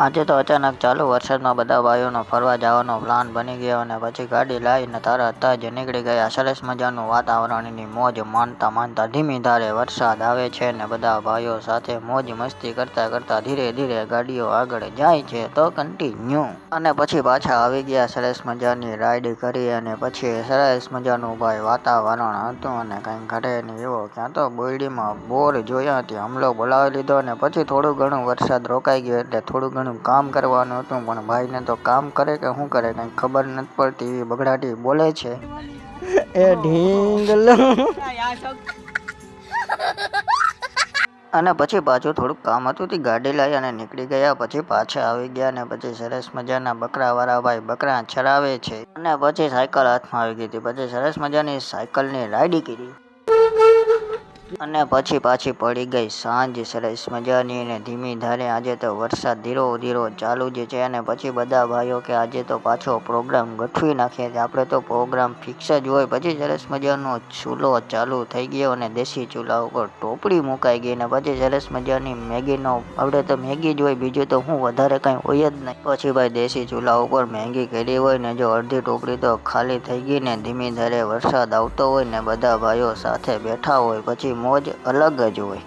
આજે તો અચાનક ચાલુ વરસાદમાં બધા ભાઈઓનો ફરવા જવાનો પ્લાન બની ગયો અને પછી ગાડી લાવીને તરત જ નીકળી ગયા. સરસ મજાનું વાતાવરણની મોજ માણતા માણતા ધીમી ધારે વરસાદ આવે છે ને બધા ભાઈઓ સાથે મોજ મસ્તી કરતા કરતા ધીરે ધીરે ગાડીઓ આગળ જાય છે તો કન્ટિન્યુ. અને પછી પાછા આવી ગયા. સરસ મજાની રાઈડ કરી અને પછી સરસ મજાનું ભાઈ વાતાવરણ હતું અને કંઈ ઘટે નહીં એવો. ક્યાં તો બોરડીમાં બોર જોયા ત્યાં હમલો બોલાવી લીધો અને પછી થોડું ઘણું વરસાદ રોકાઈ ગયો એટલે થોડું ઘણું કામ કરવાનું હતું. પણ ભાઈને તો કામ કરે કે શું કરે કંઈ ખબર નથી પડતી. એવી બગડાટી બોલે છે એ ઢીંગલો. અને પછી પાછું થોડુંક કામ હતું તે ગાડી લાવી અને નીકળી ગયા. પછી પાછા આવી ગયા અને પછી સરસ મજાના બકરાવાળા ભાઈ બકરા ચરાવે છે અને પછી સાયકલ હાથમાં આવી ગઈ હતી. પછી સરસ મજાની સાયકલની રાઈડ કરી અને પછી પાછી પડી ગઈ સાંજ સરસ મજાની અને ધીમી ધારે. આજે તો વરસાદ ધીરો ધીરો ચાલુ જ છે અને પછી બધા ભાઈઓ કે આજે તો પાછો પ્રોગ્રામ ગોઠવી નાખીએ. આપણે તો પ્રોગ્રામ ફિક્સ જ હોય. પછી સરસ મજાનો ચૂલો ચાલુ થઈ ગયો અને દેશી ચૂલા ઉપર ટોપડી મુકાઈ ગઈ ને પછી સરસ મજાની મેગીનો આપણે તો મેગી જ હોય, બીજું તો હું વધારે કાંઈ હોય જ નહીં. પછી ભાઈ દેશી ચૂલા ઉપર મેગી કરી હોય ને જો અડધી ટોપડી તો ખાલી થઈ ગઈ ને ધીમી ધારે વરસાદ આવતો હોય ને બધા ભાઈઓ સાથે બેઠા હોય પછી મોજ અલગ જ હોય.